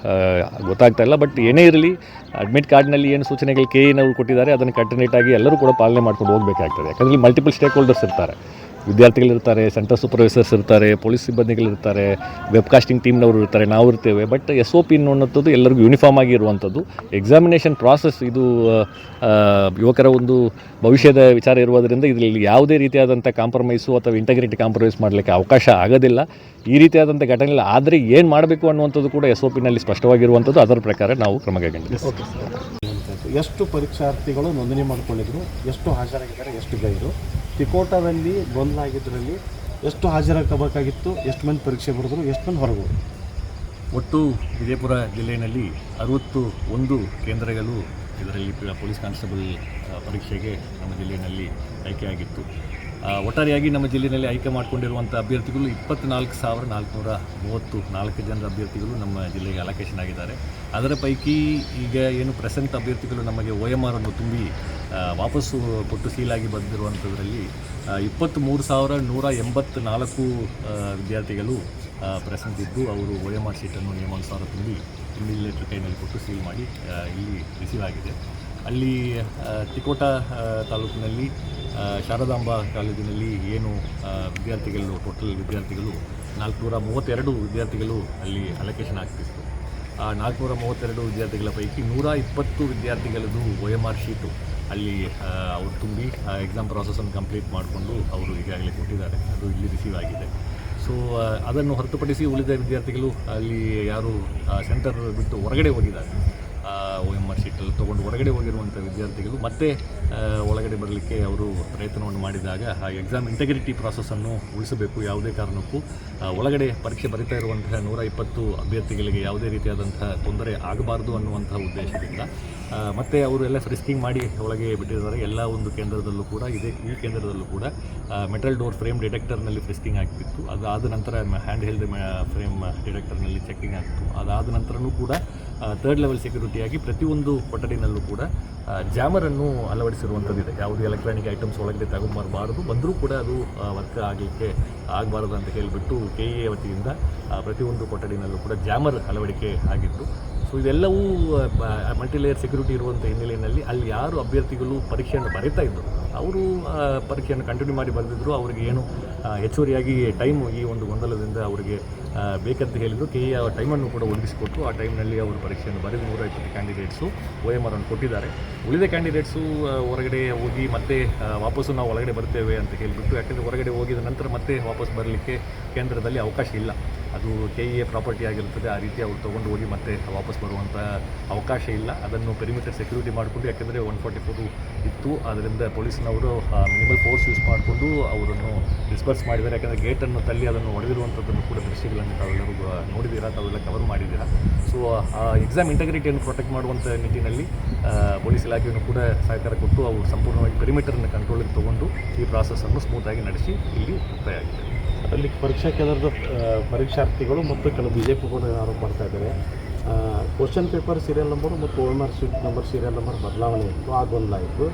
ಗೊತ್ತಾಗ್ತಾ ಇಲ್ಲ. ಬಟ್ ಏನೇ ಇರಲಿ ಅಡ್ಮಿಟ್ ಕಾರ್ಡ್ನಲ್ಲಿ ಏನು ಸೂಚನೆಗಳು KEAನವರು ಕೊಟ್ಟಿದ್ದಾರೆ ಅದನ್ನು ಕಂಟಿನ್ಯೂಟಾಗಿ ಎಲ್ಲರೂ ಕೂಡ ಪಾಲನೆ ಮಾಡ್ಕೊಂಡು ಹೋಗಬೇಕಾಗ್ತದೆ. ಯಾಕಂದರೆ ಮಲ್ಟಿಪಲ್ ಸ್ಟೇಕ್ ಹೋಲ್ಡರ್ಸ್ ಇರ್ತಾರೆ, ವಿದ್ಯಾರ್ಥಿಗಳಿರ್ತಾರೆ, ಸೆಂಟರ್ ಸೂಪರ್ವೈಸರ್ಸ್ ಇರ್ತಾರೆ, ಪೊಲೀಸ್ ಸಿಬ್ಬಂದಿಗಳಿರ್ತಾರೆ, ವೆಬ್ಕಾಸ್ಟಿಂಗ್ ಟೀಮ್ನವರು ಇರ್ತಾರೆ, ನಾವು ಇರ್ತೇವೆ. ಬಟ್ SOP ಅನ್ನುವಂಥದ್ದು ಎಲ್ಲರಿಗೂ ಯೂನಿಫಾರ್ಮ್ ಆಗಿ ಇರುವಂಥದ್ದು. ಎಕ್ಸಾಮಿನೇಷನ್ ಪ್ರಾಸೆಸ್ ಇದು ಯುವಕರ ಒಂದು ಭವಿಷ್ಯದ ವಿಚಾರ ಇರುವುದರಿಂದ ಇದರಲ್ಲಿ ಯಾವುದೇ ರೀತಿಯಾದಂಥ ಕಾಂಪ್ರಮೈಸು ಅಥವಾ ಇಂಟಗ್ರಿಟಿ ಕಾಂಪ್ರಮೈಸ್ ಮಾಡಲಿಕ್ಕೆ ಅವಕಾಶ ಆಗೋದಿಲ್ಲ. ಈ ರೀತಿಯಾದಂಥ ಘಟನೆ ಆದರೆ ಏನು ಮಾಡಬೇಕು ಅನ್ನುವಂಥದ್ದು ಕೂಡ SOPನಲ್ಲಿ ಸ್ಪಷ್ಟವಾಗಿರುವಂಥದ್ದು. ಅದರ ಪ್ರಕಾರ ನಾವು ಕ್ರಮ ಕೈಗೊಂಡಿದ್ದೇವೆ. ಎಷ್ಟು ಪರೀಕ್ಷಾರ್ಥಿಗಳು ನೋಂದಣಿ ಮಾಡಿಕೊಂಡಿದ್ರು, ಎಷ್ಟು ಹಾಜರಾಗಿದ್ದಾರೆ, ಎಷ್ಟು ಗೈರು, ತಿಕೋಟಾದಲ್ಲಿ ಗೊಂದಲ ಆಗಿದ್ದರಲ್ಲಿ ಎಷ್ಟು ಹಾಜರಾಗಬೇಕಾಗಿತ್ತು, ಎಷ್ಟು ಮಂದಿ ಪರೀಕ್ಷೆ ಬರೆದ್ರು, ಎಷ್ಟು ಮಂದಿ ಹೊರಗೆ ಒಟ್ಟು ವಿಜಯಪುರ ಜಿಲ್ಲೆಯಲ್ಲಿ 61 ಕೇಂದ್ರಗಳು ಇದರಲ್ಲಿ ಪೊಲೀಸ್ ಕಾನ್ಸ್ಟೇಬಲ್ ಪರೀಕ್ಷೆಗೆ ನಮ್ಮ ಜಿಲ್ಲೆಯಲ್ಲಿ ಆಯ್ಕೆಯಾಗಿತ್ತು. ಒಟ್ಟಾರೆಯಾಗಿ ನಮ್ಮ ಜಿಲ್ಲೆಯಲ್ಲಿ ಆಯ್ಕೆ ಮಾಡಿಕೊಂಡಿರುವಂಥ ಅಭ್ಯರ್ಥಿಗಳು 24,434 ಜನರ ಅಭ್ಯರ್ಥಿಗಳು ನಮ್ಮ ಜಿಲ್ಲೆಗೆ ಅಲೋಕೇಶನ್ ಆಗಿದ್ದಾರೆ. ಅದರ ಪೈಕಿ ಈಗ ಏನು ಪ್ರೆಸೆಂಟ್ ಅಭ್ಯರ್ಥಿಗಳು ನಮಗೆ OMR ಅನ್ನು ತುಂಬಿ ವಾಪಸ್ಸು ಕೊಟ್ಟು ಸೀಲಾಗಿ ಬಂದಿರುವಂಥದ್ರಲ್ಲಿ 23,184 ವಿದ್ಯಾರ್ಥಿಗಳು ಪ್ರೆಸೆಂಟ್ ಇದ್ದು ಅವರು OMR ಶೀಟನ್ನು ನಿಯಮಾನುಸಾರ ತುಂಬಿ ಇನ್ವಿಜಿಲೇಟರ್ ಕೈನಲ್ಲಿ ಕೊಟ್ಟು ಸೀಲ್ ಮಾಡಿ ಇಲ್ಲಿ ರಿಸೀವ್ ಆಗಿದೆ. ಅಲ್ಲಿ ತಿಕೋಟಾ ತಾಲೂಕಿನಲ್ಲಿ ಶಾರದಾಂಬಾ ಕಾಲೇಜಿನಲ್ಲಿ ಏನು ವಿದ್ಯಾರ್ಥಿಗಳು ಟೋಟಲ್ ವಿದ್ಯಾರ್ಥಿಗಳು 432 ವಿದ್ಯಾರ್ಥಿಗಳು ಅಲ್ಲಿ ಅಲೋಕೇಶನ್ ಆಗ್ತಿತ್ತು. ಆ 432 ವಿದ್ಯಾರ್ಥಿಗಳ ಪೈಕಿ 120 ವಿದ್ಯಾರ್ಥಿಗಳದ್ದು OMR ಶೀಟು ಅಲ್ಲಿ ಅವರು ತುಂಬಿ ಎಕ್ಸಾಮ್ ಪ್ರಾಸೆಸನ್ನು ಕಂಪ್ಲೀಟ್ ಮಾಡಿಕೊಂಡು ಅವರು ಈಗಾಗಲೇ ಕೊಟ್ಟಿದ್ದಾರೆ. ಅದು ಇಲ್ಲಿ ರಿಸೀವ್ ಆಗಿದೆ. ಸೊ ಅದನ್ನು ಹೊರತುಪಡಿಸಿ ಉಳಿದ ವಿದ್ಯಾರ್ಥಿಗಳು ಅಲ್ಲಿ ಯಾರು ಸೆಂಟರ್ ಬಿಟ್ಟು ಹೊರಗಡೆ ಹೋಗಿದ್ದಾರೆ, OMR ಶೀಟಲ್ಲಿ ತೊಗೊಂಡು ಹೊರಗಡೆ ಹೋಗಿರುವಂಥ ವಿದ್ಯಾರ್ಥಿಗಳು ಮತ್ತೆ ಒಳಗಡೆ ಬರಲಿಕ್ಕೆ ಅವರು ಪ್ರಯತ್ನವನ್ನು ಮಾಡಿದಾಗ ಆ ಎಕ್ಸಾಮ್ ಇಂಟೆಗ್ರಿಟಿ ಪ್ರಾಸೆಸನ್ನು ಉಳಿಸಬೇಕು. ಯಾವುದೇ ಕಾರಣಕ್ಕೂ ಒಳಗಡೆ ಪರೀಕ್ಷೆ ಬರೀತಾ ಇರುವಂತಹ 120 ಅಭ್ಯರ್ಥಿಗಳಿಗೆ ಯಾವುದೇ ರೀತಿಯಾದಂತಹ ತೊಂದರೆ ಆಗಬಾರ್ದು ಅನ್ನುವಂಥ ಉದ್ದೇಶದಿಂದ ಮತ್ತು ಅವರು ಎಲ್ಲ ಫ್ರಿಸ್ಕಿಂಗ್ ಮಾಡಿ ಒಳಗೆ ಬಿಟ್ಟಿದ್ದಾರೆ. ಎಲ್ಲ ಒಂದು ಕೇಂದ್ರದಲ್ಲೂ ಕೂಡ ಈ ಕೇಂದ್ರದಲ್ಲೂ ಕೂಡ ಮೆಟಲ್ ಡೋರ್ ಫ್ರೇಮ್ ಡಿಟೆಕ್ಟರ್ನಲ್ಲಿ ಫ್ರಿಸ್ಕಿಂಗ್ ಆಗ್ತಿತ್ತು. ಅದಾದ ನಂತರ ಹ್ಯಾಂಡ್ ಹೆಲ್ಡ್ ಫ್ರೇಮ್ ಡಿಟೆಕ್ಟರ್ನಲ್ಲಿ ಚೆಕಿಂಗ್ ಆಗ್ತಿತ್ತು. ಅದಾದ ನಂತರನೂ ಕೂಡ ಥರ್ಡ್ ಲೆವೆಲ್ ಸೆಕ್ಯೂರಿಟಿಯಾಗಿ ಪ್ರತಿಯೊಂದು ಕೊಠಡಿನಲ್ಲೂ ಕೂಡ ಜಾಮರನ್ನು ಅಳವಡಿಸಿರುವಂಥದ್ದಿದೆ. ಯಾವುದೇ ಎಲೆಕ್ಟ್ರಾನಿಕ್ ಐಟಮ್ಸ್ ಒಳಗಡೆ ತಗೊಂಬರಬಾರ್ದು, ಬಂದರೂ ಕೂಡ ಅದು ವರ್ಕ್ ಆಗಲಿಕ್ಕೆ ಆಗಬಾರ್ದು ಅಂತ ಹೇಳಿಬಿಟ್ಟು KEA ವತಿಯಿಂದ ಪ್ರತಿಯೊಂದು ಕೊಠಡಿನಲ್ಲೂ ಕೂಡ ಜಾಮರ್ ಅಳವಡಿಕೆ ಆಗಿತ್ತು. ಸೊ ಇದೆಲ್ಲವೂ ಮಲ್ಟಿಲೇಯರ್ ಸೆಕ್ಯೂರಿಟಿ ಇರುವಂಥ ಹಿನ್ನೆಲೆಯಲ್ಲಿ ಅಲ್ಲಿ ಯಾರು ಅಭ್ಯರ್ಥಿಗಳು ಪರೀಕ್ಷೆಯನ್ನು ಬರೀತಾ ಇದ್ದರು ಅವರು ಪರೀಕ್ಷೆಯನ್ನು ಕಂಟಿನ್ಯೂ ಮಾಡಿ ಬರೆದಿದ್ದರು. ಅವರಿಗೆ ಏನು ಹೆಚ್ಚುವರಿಯಾಗಿ ಟೈಮು ಈ ಒಂದು ಗೊಂದಲದಿಂದ ಅವರಿಗೆ ಬೇಕಂತ ಹೇಳಿದರು. KEA ಆ ಟೈಮನ್ನು ಕೂಡ ಒದಗಿಸಿಕೊಟ್ಟು ಆ ಟೈಮ್ನಲ್ಲಿ ಅವರು ಪರೀಕ್ಷೆಯನ್ನು ಬರೆದು 120 ಕ್ಯಾಂಡಿಡೇಟ್ಸು OMR ಅನ್ನು ಕೊಟ್ಟಿದ್ದಾರೆ. ಉಳಿದ ಕ್ಯಾಂಡಿಡೇಟ್ಸು ಹೊರಗಡೆ ಹೋಗಿ ಮತ್ತೆ ವಾಪಸ್ಸು ನಾವು ಒಳಗಡೆ ಬರ್ತೇವೆ ಅಂತ ಹೇಳಿಬಿಟ್ಟು, ಯಾಕೆಂದರೆ ಹೊರಗಡೆ ಹೋಗಿದ ನಂತರ ಮತ್ತೆ ವಾಪಸ್ ಬರಲಿಕ್ಕೆ ಕೇಂದ್ರದಲ್ಲಿ ಅವಕಾಶ ಇಲ್ಲ. ಅದು KEA ಪ್ರಾಪರ್ಟಿ ಆಗಿರುತ್ತದೆ. ಆ ರೀತಿ ಅವರು ತೊಗೊಂಡು ಹೋಗಿ ಮತ್ತೆ ವಾಪಸ್ ಬರುವಂಥ ಅವಕಾಶ ಇಲ್ಲ. ಅದನ್ನು ಪೆರಿಮೀಟರ್ ಸೆಕ್ಯೂರಿಟಿ ಮಾಡಿಕೊಂಡು, ಯಾಕೆಂದರೆ 144 ಇತ್ತು, ಅದರಿಂದ ಪೊಲೀಸ್ನವರು ಮಿನಿಮಲ್ ಫೋರ್ಸ್ ಯೂಸ್ ಮಾಡಿಕೊಂಡು ಅವರನ್ನು ಡಿಸ್ಪರ್ಸ್ ಮಾಡಿದ್ದಾರೆ. ಯಾಕೆಂದರೆ ಗೇಟನ್ನು ತಳ್ಳಿ ಅದನ್ನು ಹೊಡೆದಿರುವಂಥದ್ದನ್ನು ಕೂಡ ದೃಶ್ಯಗಳನ್ನು ತಾವೆಲ್ಲರೂ ನೋಡಿದ್ದೀರಾ, ತಾವೆಲ್ಲ ಕವರ್ ಮಾಡಿದ್ದೀರಾ. ಸೊ ಆ ಎಕ್ಸಾಮ್ ಇಂಟೆಗ್ರಿಟಿಯನ್ನು ಪ್ರೊಟೆಕ್ಟ್ ಮಾಡುವಂಥ ನಿಟ್ಟಿನಲ್ಲಿ ಪೊಲೀಸ್ ಇಲಾಖೆಯನ್ನು ಕೂಡ ಸಹಕಾರ ಕೊಟ್ಟು ಅವರು ಸಂಪೂರ್ಣವಾಗಿ ಪೆರಿಮೀಟರ್ನ ಕಂಟ್ರೋಲಿಗೆ ತೊಗೊಂಡು ಈ ಪ್ರಾಸೆಸ್ಸನ್ನು ಸ್ಮೂತಾಗಿ ನಡೆಸಿ ಇಲ್ಲಿ ಮುಕ್ತಾಯ ಆಗಿದೆ. ಅಲ್ಲಿ ಪರೀಕ್ಷಾ ಕೇಂದ್ರದ ಪರೀಕ್ಷಾರ್ಥಿಗಳು ಮತ್ತು ಕೆಲವು BJP ಕೂಡ ಆರೋಪ ಮಾಡ್ತಾ ಇದ್ದಾರೆ. ಕ್ವಶನ್ ಪೇಪರ್ ಸೀರಿಯಲ್ ನಂಬರು ಮತ್ತು OMR sheet number serial number ಬದಲಾವಣೆ ಇತ್ತು, ಆ ಗೊಂದಲ ಇತ್ತು.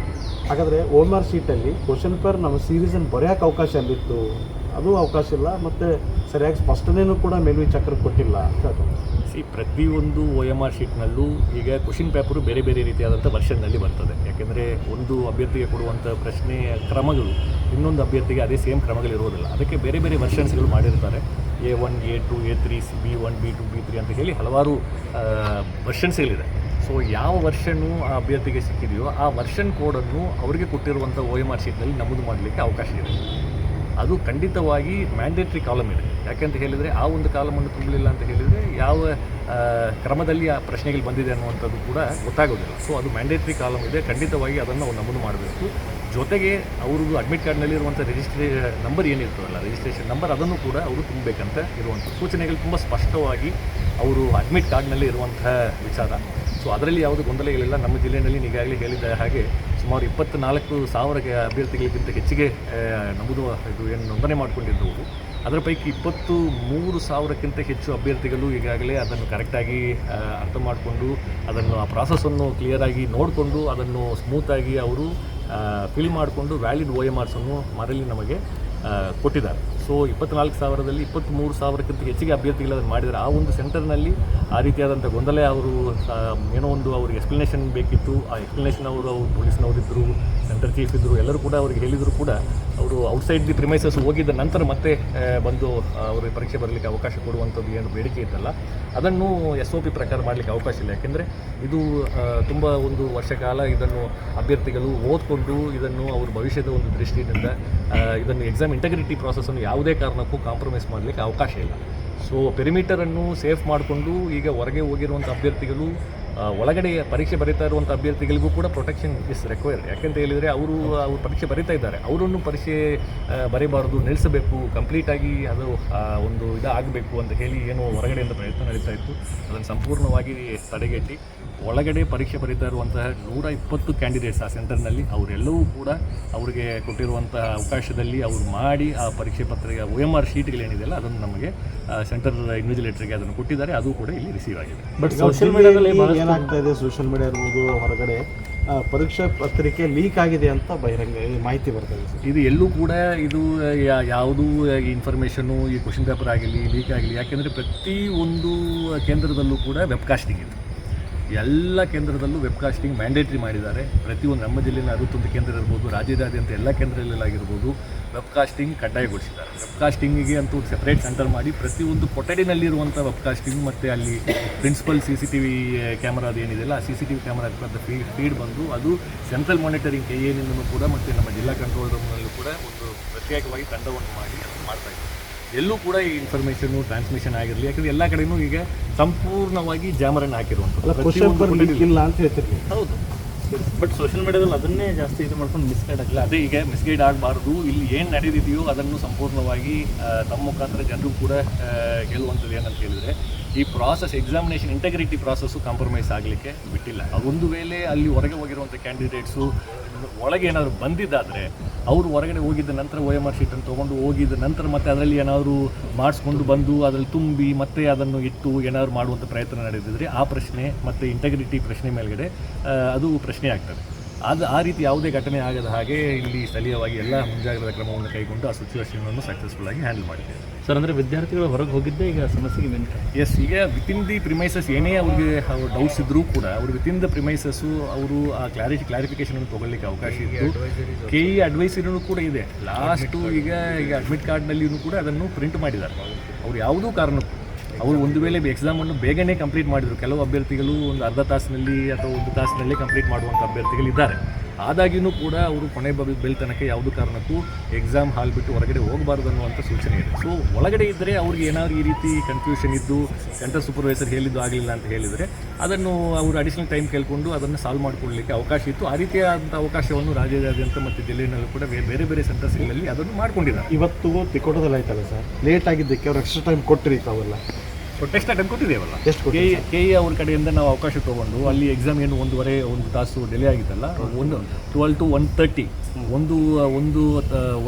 ಹಾಗಾದರೆ OMR ಶೀಟಲ್ಲಿ ಕ್ವಶನ್ ಪೇಪರ್ ನಮ್ಮ ಸೀರೀಸನ್ನು ಬರೆಯೋಕ್ಕೆ ಅವಕಾಶ ಅಲ್ಲಿತ್ತು, ಅದು ಅವಕಾಶ ಇಲ್ಲ, ಮತ್ತು ಸರಿಯಾಗಿ ಸ್ಪಷ್ಟನೆಯೂ ಕೂಡ ಮೇಲ್ವಿಚಾರಕರು ಕೊಟ್ಟಿಲ್ಲ ಅಂತ. ಪ್ರತಿಯೊಂದು OMR ಶೀಟ್ನಲ್ಲೂ ಈಗ ಕ್ವಶನ್ ಪೇಪರು ಬೇರೆ ಬೇರೆ ರೀತಿಯಾದಂಥ ವರ್ಷನ್ನಲ್ಲಿ ಬರ್ತದೆ. ಯಾಕೆಂದರೆ ಒಂದು ಅಭ್ಯರ್ಥಿಗೆ ಕೊಡುವಂಥ ಪ್ರಶ್ನೆಯ ಕ್ರಮಗಳು ಇನ್ನೊಂದು ಅಭ್ಯರ್ಥಿಗೆ ಅದೇ ಸೇಮ್ ಕ್ರಮಗಳಿರೋದಿಲ್ಲ. ಅದಕ್ಕೆ ಬೇರೆ ಬೇರೆ ವರ್ಷನ್ಸ್ಗಳು ಮಾಡಿರ್ತಾರೆ. A1, A2, A3, B1, B2, B3 ಅಂತ ಹೇಳಿ ಹಲವಾರು ವರ್ಷನ್ಸ್ಗಳಿದೆ. ಸೊ ಯಾವ ವರ್ಷನು ಆ ಅಭ್ಯರ್ಥಿಗೆ ಸಿಕ್ಕಿದೆಯೋ ಆ ವರ್ಷನ್ ಕೋಡನ್ನು ಅವರಿಗೆ ಕೊಟ್ಟಿರುವಂಥ OMR ಶೀಟ್ನಲ್ಲಿ ನಮೂದು ಮಾಡಲಿಕ್ಕೆ ಅವಕಾಶ ಇದೆ. ಅದು ಖಂಡಿತವಾಗಿ ಮ್ಯಾಂಡೇಟ್ರಿ ಕಾಲಮ್ ಇದೆ. ಯಾಕೆಂತ ಹೇಳಿದರೆ ಆ ಒಂದು ಕಾಲಮನ್ನು ತುಂಬಲಿಲ್ಲ ಅಂತ ಹೇಳಿದರೆ ಯಾವ ಕ್ರಮದಲ್ಲಿ ಆ ಪ್ರಶ್ನೆಗಳು ಬಂದಿದೆ ಅನ್ನುವಂಥದ್ದು ಕೂಡ ಗೊತ್ತಾಗೋದಿಲ್ಲ. ಸೊ ಅದು ಮ್ಯಾಂಡೇಟ್ರಿ ಕಾಲಮ್ ಇದೆ, ಖಂಡಿತವಾಗಿ ಅದನ್ನು ಅವ್ರು ನಮೂದು ಮಾಡಬೇಕು. ಜೊತೆಗೆ ಅವ್ರದ್ದು ಅಡ್ಮಿಟ್ ಕಾರ್ಡ್ನಲ್ಲಿರುವಂಥ ನಂಬರ್ ಏನಿರ್ತದಲ್ಲ, ರಿಜಿಸ್ಟ್ರೇಷನ್ ನಂಬರ್, ಅದನ್ನು ಕೂಡ ಅವರು ತುಂಬಬೇಕಂತ ಇರುವಂಥ ಸೂಚನೆಗಳು ತುಂಬ ಸ್ಪಷ್ಟವಾಗಿ ಅವರು ಅಡ್ಮಿಟ್ ಕಾರ್ಡ್ನಲ್ಲಿ ಇರುವಂಥ ವಿಚಾರ. ಸೊ ಅದರಲ್ಲಿ ಯಾವುದೇ ಗೊಂದಲಗಳಿಲ್ಲ. ನಮ್ಮ ಜಿಲ್ಲೆಯಲ್ಲಿ ಈಗಾಗಲೇ ಹೇಳಿದ ಹಾಗೆ ಸುಮಾರು 24,000 ಅಭ್ಯರ್ಥಿಗಳಿಗಿಂತ ಹೆಚ್ಚಿಗೆ ಇದು ಏನು ನೋಂದಣಿ ಮಾಡಿಕೊಂಡಿದ್ದವು. ಅದರ ಪೈಕಿ 23,000ಕ್ಕಿಂತ ಹೆಚ್ಚು ಅಭ್ಯರ್ಥಿಗಳು ಈಗಾಗಲೇ ಅದನ್ನು ಕರೆಕ್ಟಾಗಿ ಅರ್ಥ ಮಾಡಿಕೊಂಡು ಅದನ್ನು ಆ ಪ್ರಾಸೆಸನ್ನು ಕ್ಲಿಯರಾಗಿ ನೋಡಿಕೊಂಡು ಅದನ್ನು ಸ್ಮೂತಾಗಿ ಅವರು ಫಿಲ್ ಮಾಡಿಕೊಂಡು ವ್ಯಾಲಿಡ್ OMRಸನ್ನು ಮರಳಿ ನಮಗೆ ಕೊಟ್ಟಿದ್ದಾರೆ. ಸೊ 24,000ದಲ್ಲಿ 23,000ಕ್ಕಿಂತ ಹೆಚ್ಚಿಗೆ ಅಭ್ಯರ್ಥಿಗಳು ಅದನ್ನು ಮಾಡಿದ್ದಾರೆ. ಆ ಒಂದು ಸೆಂಟರ್ನಲ್ಲಿ ಆ ರೀತಿಯಾದಂಥ ಗೊಂದಲ ಅವರು ಏನೋ ಒಂದು ಅವ್ರಿಗೆ ಎಕ್ಸ್ಪ್ಲನೇಷನ್ ಬೇಕಿತ್ತು. ಆ ಎಕ್ಸ್ಪ್ಲನೇಷನ್ ಅವರು ಪೊಲೀಸ್ನವರಿದ್ದರು, ಸೆಂಟರ್ ಚೀಫ್ ಇದ್ದರು, ಎಲ್ಲರೂ ಕೂಡ ಅವ್ರಿಗೆ ಹೇಳಿದರೂ ಕೂಡ ಅವರು ಔಟ್ಸೈಡ್ ದಿ ಪ್ರಿಮೈಸಸ್ ಹೋಗಿದ್ದ ನಂತರ ಮತ್ತೆ ಬಂದು ಅವರಿಗೆ ಪರೀಕ್ಷೆ ಬರಲಿಕ್ಕೆ ಅವಕಾಶ ಕೊಡುವಂಥದ್ದು ಏನು ಬೇಡಿಕೆ ಇತ್ತಲ್ಲ, ಅದನ್ನು SOP ಪ್ರಕಾರ ಮಾಡಲಿಕ್ಕೆ ಅವಕಾಶ ಇಲ್ಲ. ಯಾಕೆಂದರೆ ಇದು ತುಂಬ ಒಂದು ವರ್ಷ ಕಾಲ ಇದನ್ನು ಅಭ್ಯರ್ಥಿಗಳು ಓದ್ಕೊಂಡು ಇದನ್ನು ಅವ್ರ ಭವಿಷ್ಯದ ಒಂದು ದೃಷ್ಟಿಯಿಂದ ಇದನ್ನು ಎಕ್ಸಾಮ್ ಇಂಟೆಗ್ರಿಟಿ ಪ್ರಾಸೆಸನ್ನು ಯಾವುದೇ ಕಾರಣಕ್ಕೂ ಕಾಂಪ್ರಮೈಸ್ ಮಾಡಲಿಕ್ಕೆ ಅವಕಾಶ ಇಲ್ಲ. ಸೊ ಪೆರಿಮೀಟರನ್ನು ಸೇಫ್ ಮಾಡಿಕೊಂಡು ಈಗ ಹೊರಗೆ ಹೋಗಿರುವಂಥ ಅಭ್ಯರ್ಥಿಗಳು ಒಳಗಡೆ ಪರೀಕ್ಷೆ ಬರೀತಾ ಇರುವಂಥ ಅಭ್ಯರ್ಥಿಗಳಿಗೂ ಕೂಡ ಪ್ರೊಟೆಕ್ಷನ್ ಇಸ್ ರಿಕ್ವೈರ್ಡ್. ಯಾಕೆಂತ ಹೇಳಿದರೆ ಅವರು ಪರೀಕ್ಷೆ ಬರೀತಾ ಇದ್ದಾರೆ, ಅವರನ್ನು ಪರೀಕ್ಷೆ ಬರೀಬಾರ್ದು, ನಿಲ್ಲಿಸಬೇಕು, ಕಂಪ್ಲೀಟಾಗಿ ಅದು ಒಂದು ಆಗಬೇಕು ಅಂತ ಹೇಳಿ ಏನು ಹೊರಗಡೆಯಿಂದ ಪ್ರಯತ್ನ ನಡೀತಾ ಇತ್ತು, ಅದನ್ನು ಸಂಪೂರ್ಣವಾಗಿ ತಡೆಗಟ್ಟಿ ಒಳಗಡೆ ಪರೀಕ್ಷೆ ಬರೀತಾ ಇರುವಂತಹ 120 ಕ್ಯಾಂಡಿಡೇಟ್ಸ್ ಆ ಸೆಂಟರ್ನಲ್ಲಿ ಅವರೆಲ್ಲವೂ ಕೂಡ ಅವರಿಗೆ ಕೊಟ್ಟಿರುವಂಥ ಅವಕಾಶದಲ್ಲಿ ಅವರು ಮಾಡಿ ಆ ಪರೀಕ್ಷೆ ಪತ್ರಿಕೆ OMR ಶೀಟ್ಗಳೇನಿದೆಯಲ್ಲ ಅದನ್ನು ನಮಗೆ ಸೆಂಟರ್ ಇನ್ವಿಜಿಲೇಟರ್ಗೆ ಅದನ್ನು ಕೊಟ್ಟಿದ್ದಾರೆ. ಅದು ಕೂಡ ಇಲ್ಲಿ ರಿಸೀವ್ ಆಗಿದೆ. ಬಟ್ ಸೋಷಿಯಲ್ ಮೀಡಿಯಾದಲ್ಲಿ ಏನಾಗ್ತಾ ಇದೆ, ಸೋಷಿಯಲ್ ಮೀಡಿಯಾ ಇರ್ಬೋದು, ಹೊರಗಡೆ ಪರೀಕ್ಷಾ ಪತ್ರಿಕೆ ಲೀಕ್ ಆಗಿದೆ ಅಂತ ಬಹಿರಂಗ ಮಾಹಿತಿ ಬರ್ತದೆ. ಇದು ಎಲ್ಲೂ ಕೂಡ ಇದು ಯಾವುದೂ ಇನ್ಫಾರ್ಮೇಷನ್ನು ಈ ಕ್ವಶನ್ ಪೇಪರ್ ಆಗಲಿ ಲೀಕ್ ಆಗಲಿ, ಯಾಕೆಂದರೆ ಪ್ರತಿ ಒಂದು ಕೇಂದ್ರದಲ್ಲೂ ಕೂಡ ವೆಬ್ಕಾಸ್ಟಿಂಗ್ ಇದೆ. ಎಲ್ಲ ಕೇಂದ್ರದಲ್ಲೂ ವೆಬ್ಕಾಸ್ಟಿಂಗ್ ಮ್ಯಾಂಡೇಟ್ರಿ ಮಾಡಿದ್ದಾರೆ. ಪ್ರತಿಯೊಂದು ನಮ್ಮ ಜಿಲ್ಲೆಯ 61 ಕೇಂದ್ರ ಇರ್ಬೋದು, ರಾಜ್ಯದಾದ್ಯಂತ ಎಲ್ಲ ಕೇಂದ್ರಗಳಲ್ಲಾಗಿರ್ಬೋದು ವೆಬ್ಕಾಸ್ಟಿಂಗ್ ಕಡ್ಡಾಯಗೊಳಿಸಿದ್ದಾರೆ. ವೆಬ್ಕಾಸ್ಟಿಂಗಿಗೆ ಅಂತೂ ಸೆಪ್ರೇಟ್ ಸೆಂಟರ್ ಮಾಡಿ ಪ್ರತಿಯೊಂದು ಕೊಠಡಿನಲ್ಲಿರುವಂಥ ವೆಬ್ಕಾಸ್ಟಿಂಗ್ ಮತ್ತು ಅಲ್ಲಿ ಪ್ರಿನ್ಸಿಪಲ್ CCTV ಕ್ಯಾಮರಾದ ಏನಿದೆಯಲ್ಲ ಆ CCTV ಕ್ಯಾಮರಾದ ಫೀಡ್ ಬಂದು ಅದು ಸೆಂಟ್ರಲ್ ಮಾನಿಟರಿಂಗ್ KAನಿಂದಲೂ ಕೂಡ ಮತ್ತು ನಮ್ಮ ಜಿಲ್ಲಾ ಕಂಟ್ರೋಲ್ ರೂಮ್ನಲ್ಲೂ ಕೂಡ ಒಂದು ಪ್ರತ್ಯೇಕವಾಗಿ ತಂಡವನ್ನು ಮಾಡಿ ಅದನ್ನು ಮಾಡ್ತಾಯಿದ್ದಾರೆ. ಎಲ್ಲೂ ಕೂಡ ಈ ಇನ್ಫಾರ್ಮೇಷನ್ನು ಟ್ರಾನ್ಸ್ಮಿಷನ್ ಆಗಿರಲಿ, ಯಾಕಂದರೆ ಎಲ್ಲ ಕಡೆಯೂ ಈಗ ಸಂಪೂರ್ಣವಾಗಿ ಜಾಮರನ್ನು ಹಾಕಿರುವಂಥದ್ದು. ಇಲ್ಲ ಅಂತ ಹೇಳ್ತೀರಿ. ಹೌದು, ಬಟ್ ಸೋಷಿಯಲ್ ಮೀಡಿಯಾದಲ್ಲಿ ಅದನ್ನೇ ಜಾಸ್ತಿ ಇದು ಮಾಡ್ಕೊಂಡು ಮಿಸ್ಗೈಡ್ ಆಗಲ್ಲ. ಅದೇ ಈಗ ಮಿಸ್ಗೈಡ್ ಆಗಬಾರ್ದು. ಇಲ್ಲಿ ಏನು ನಡೆದಿದೆಯೋ ಅದನ್ನು ಸಂಪೂರ್ಣವಾಗಿ ತಮ್ಮ ಮುಖಾಂತರ ಜನರು ಕೂಡ ಹೇಳುವಂಥದ್ದು ಏನಂತ ಹೇಳಿದರೆ, ಈ process examination integrity process compromise ಆಗಲಿಕ್ಕೆ ಬಿಟ್ಟಿಲ್ಲ. ಒಂದು ವೇಳೆ ಅಲ್ಲಿ ಹೊರಗೆ ಹೋಗಿರುವಂಥ ಕ್ಯಾಂಡಿಡೇಟ್ಸು ಒಳಗೆ ಏನಾದರೂ ಬಂದಿದ್ದಾದರೆ ಅವರು ಹೊರಗಡೆ ಹೋಗಿದ್ದ ನಂತರ OMR ಶೀಟನ್ನು ತೊಗೊಂಡು ಹೋಗಿದ್ದ ನಂತರ ಮತ್ತೆ ಅದರಲ್ಲಿ ಏನಾದರೂ ಮಾಡಿಸ್ಕೊಂಡು ಬಂದು ಅದರಲ್ಲಿ ತುಂಬಿ ಮತ್ತೆ ಅದನ್ನು ಇಟ್ಟು ಏನಾದರೂ ಮಾಡುವಂಥ ಪ್ರಯತ್ನ ನಡೆದಿದ್ದರೆ ಆ ಪ್ರಶ್ನೆ ಮತ್ತು ಇಂಟೆಗ್ರಿಟಿ ಪ್ರಶ್ನೆ ಮೇಲ್ಗಡೆ ಅದು ಪ್ರಶ್ನೆ ಆಗ್ತದೆ. ಆ ರೀತಿ ಯಾವುದೇ ಘಟನೆ ಆಗದ ಹಾಗೆ ಇಲ್ಲಿ ಸ್ಥಳೀಯವಾಗಿ ಎಲ್ಲ ಮುಂಜಾಗ್ರತಾ ಕ್ರಮವನ್ನು ಕೈಗೊಂಡು ಆ ಸಿಚುವೇಷನನ್ನು ಸಕ್ಸಸ್ಫುಲ್ಲಾಗಿ ಹ್ಯಾಂಡಲ್ ಮಾಡಿದ್ದೇವೆ. ಸರ್, ಅಂದರೆ ವಿದ್ಯಾರ್ಥಿಗಳು ಹೊರಗೆ ಹೋಗಿದ್ದೇ ಈಗ ಸಮಸ್ಯೆಗೆ ಮೇನ್. ಎಸ್, ಈಗ ವಿತಿನ್ ದಿ ಪ್ರಿಮೈಸಸ್ ಏನೇ ಅವ್ರಿಗೆ ಡೌಟ್ಸ್ ಇದ್ದರೂ ಕೂಡ ಅವರು ವಿತಿನ್ ದ ಪ್ರಿಮೈಸಸ್ಸು ಅವರು ಆ ಕ್ಲಾರಿಫಿಕೇಷನನ್ನು ತೊಗೊಳ್ಳಿಕ್ಕೆ ಅವಕಾಶ ಇತ್ತು. KE ಅಡ್ವೈಸರಿನೂ ಕೂಡ ಇದೆ. ಲಾಸ್ಟು ಈಗ ಅಡ್ಮಿಟ್ ಕಾರ್ಡ್ನಲ್ಲಿಯೂ ಕೂಡ ಅದನ್ನು ಪ್ರಿಂಟ್ ಮಾಡಿದ್ದಾರೆ. ಅವರು ಯಾವುದೂ ಕಾರಣಕ್ಕೂ ಅವರು ಒಂದು ವೇಳೆ ಎಕ್ಸಾಮನ್ನು ಬೇಗನೆ ಕಂಪ್ಲೀಟ್ ಮಾಡಿದರು. ಕೆಲವು ಅಭ್ಯರ್ಥಿಗಳು ಒಂದು ಅರ್ಧ ತಾಸಿನಲ್ಲಿ ಅಥವಾ 1 ತಾಸಿನಲ್ಲಿ ಕಂಪ್ಲೀಟ್ ಮಾಡುವಂಥ ಅಭ್ಯರ್ಥಿಗಳಿದ್ದಾರೆ. ಆದಾಗ್ಯೂ ಕೂಡ ಅವರು ಕೊನೆ ಬೆಲ್ ತನಕ ಯಾವುದೂ ಕಾರಣಕ್ಕೂ ಎಕ್ಸಾಮ್ ಹಾಲ್ ಬಿಟ್ಟು ಹೊರಗಡೆ ಹೋಗಬಾರ್ದು ಅನ್ನುವಂಥ ಸೂಚನೆ ಇದೆ. ಸೊ ಒಳಗಡೆ ಇದ್ದರೆ ಅವ್ರಿಗೆ ಏನಾದರೂ ಈ ರೀತಿ ಕನ್ಫ್ಯೂಷನ್ ಇದ್ದು ಸೆಂಟರ್ ಸೂಪರ್ವೈಸರ್ ಹೇಳಿದ್ದು ಆಗಲಿಲ್ಲ ಅಂತ ಹೇಳಿದರೆ ಅದನ್ನು ಅವರು ಅಡಿಷನಲ್ ಟೈಮ್ ಕೇಳಿಕೊಂಡು ಅದನ್ನು ಸಾಲ್ವ್ ಮಾಡಿಕೊಳ್ಳಲಿಕ್ಕೆ ಅವಕಾಶ ಇತ್ತು. ಆ ರೀತಿಯಾದಂಥ ಅವಕಾಶವನ್ನು ರಾಜ್ಯಾದ್ಯಂತ ಮತ್ತು ಜಿಲ್ಲೆಯಲ್ಲೂ ಕೂಡ ಬೇರೆ ಬೇರೆ ಸೆಂಟರ್ಸ್ಗಳಲ್ಲಿ ಅದನ್ನು ಮಾಡ್ಕೊಂಡಿದ್ದಾರೆ. ಇವತ್ತು ತಿಕೋಟದಲ್ಲಿ ಆಯ್ತಲ್ಲ ಸರ್, ಲೇಟ್ ಆಗಿದ್ದಕ್ಕೆ ಅವ್ರು ಎಕ್ಸ್ಟ್ರಾ ಟೈಮ್ ಕೊಟ್ಟಿರಿ ತಾವೆಲ್ಲ? ಎಕ್ಸ್ಟ್ರಾ ಟೈಮ್ ಕೊಟ್ಟಿದ್ದೇವಲ್ಲ. ಎಷ್ಟು KE ಅವ್ರ ಕಡೆಯಿಂದ ನಾವು ಅವಕಾಶ ತೊಗೊಂಡು ಅಲ್ಲಿ ಎಕ್ಸಾಮ್ ಏನು 1 ತಾಸು ಡಿಲೇ ಆಗಿತ್ತಲ್ಲ, 12 to 1:30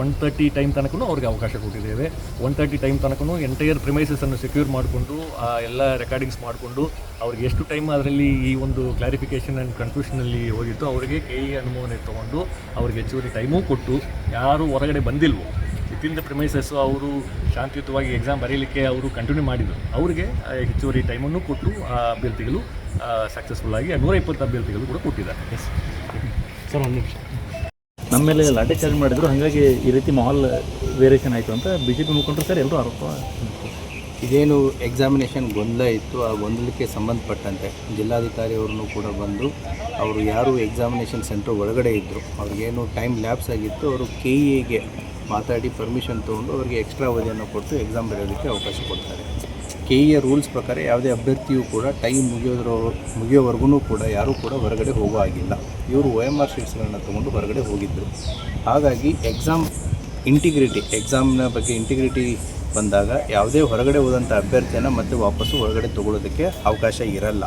1:30 ಟೈಮ್ ತನಕ ಅವ್ರಿಗೆ ಅವಕಾಶ ಕೊಟ್ಟಿದ್ದೇವೆ. 1:30 ಟೈಮ್ ತನಕ ಎಂಟೈರ್ ಪ್ರಿಮೈಸಸನ್ನು ಸೆಕ್ಯೂರ್ ಮಾಡಿಕೊಂಡು ಎಲ್ಲ ರೆಕಾರ್ಡಿಂಗ್ಸ್ ಮಾಡಿಕೊಂಡು ಅವ್ರಿಗೆ ಎಷ್ಟು ಟೈಮ್ ಅದರಲ್ಲಿ ಈ ಒಂದು ಕ್ಲಾರಿಫಿಕೇಷನ್ ಆ್ಯಂಡ್ ಕನ್ಫ್ಯೂಷನಲ್ಲಿ ಹೋಗಿತ್ತು ಅವರಿಗೆ KE ಅನುಮೋದನೆ ತೊಗೊಂಡು ಅವ್ರಿಗೆ ಹೆಚ್ಚುವರಿ ಟೈಮೂ ಕೊಟ್ಟು ಯಾರು ಹೊರಗಡೆ ಬಂದಿಲ್ವೋ ವಿತಿನ್ ದ ಪ್ರಿಮೈಸಸ್ಸು ಅವರು ಶಾಂತಿಯುತವಾಗಿ ಎಕ್ಸಾಮ್ ಬರೀಲಿಕ್ಕೆ ಅವರು ಕಂಟಿನ್ಯೂ ಮಾಡಿದರು. ಅವರಿಗೆ ಹೆಚ್ಚುವರಿ ಟೈಮನ್ನು ಕೊಟ್ಟು ಆ ಅಭ್ಯರ್ಥಿಗಳು ಸಕ್ಸಸ್ಫುಲ್ಲಾಗಿ 120 ಅಭ್ಯರ್ಥಿಗಳು ಕೂಡ ಕೊಟ್ಟಿದ್ದಾರೆ. ಸರ್, ಒಂದು ನಿಮಿಷ. ನಮ್ಮ ಮೇಲೆ ಲಾಠಿ ಚಾರ್ಜ್ ಮಾಡಿದ್ರು, ಹಾಗಾಗಿ ಈ ರೀತಿ ಮಾಲ್ ವೇರಿಯೇಷನ್ ಆಯಿತು ಅಂತ BJP ಮುಖಂಡರು ಸರ್ ಎಲ್ಲರೂ ಆರೋಪ. ಇದೇನು ಎಕ್ಸಾಮಿನೇಷನ್ ಗೊಂದಲ ಇತ್ತು, ಆ ಗೊಂದಲಕ್ಕೆ ಸಂಬಂಧಪಟ್ಟಂತೆ ಜಿಲ್ಲಾಧಿಕಾರಿ ಅವ್ರನ್ನೂ ಕೂಡ ಬಂದು ಅವರು ಯಾರು ಎಕ್ಸಾಮಿನೇಷನ್ ಸೆಂಟರ್ ಒಳಗಡೆ ಇದ್ದರು ಅವ್ರಿಗೇನು ಟೈಮ್ ಲ್ಯಾಪ್ಸ್ ಆಗಿತ್ತು, ಅವರು KEಗೆ ಮಾತಾಡಿ ಪರ್ಮಿಷನ್ ತೊಗೊಂಡು ಅವರಿಗೆ ಎಕ್ಸ್ಟ್ರಾ ಅವಧಿಯನ್ನು ಕೊಟ್ಟು ಎಕ್ಸಾಮ್ ಬರೆಯೋದಕ್ಕೆ ಅವಕಾಶ ಕೊಡ್ತಾರೆ. KEಯ ರೂಲ್ಸ್ ಪ್ರಕಾರ ಯಾವುದೇ ಅಭ್ಯರ್ಥಿಯೂ ಕೂಡ ಟೈಮ್ ಮುಗಿಯೋವರೆಗೂ ಕೂಡ ಯಾರೂ ಕೂಡ ಹೊರಗಡೆ ಹೋಗೋ ಆಗಿಲ್ಲ. ಇವರು OMR ಶೀಟ್ಸ್ಗಳನ್ನು ತೊಗೊಂಡು ಹೊರಗಡೆ ಹೋಗಿದ್ದರು. ಹಾಗಾಗಿ ಎಕ್ಸಾಮ್ನ ಬಗ್ಗೆ ಇಂಟಿಗ್ರಿಟಿ ಬಂದಾಗ ಯಾವುದೇ ಹೊರಗಡೆ ಹೋದಂಥ ಅಭ್ಯರ್ಥಿಯನ್ನು ಮತ್ತೆ ವಾಪಸ್ಸು ಹೊರಗಡೆ ತೊಗೊಳ್ಳೋದಕ್ಕೆ ಅವಕಾಶ ಇರಲ್ಲ.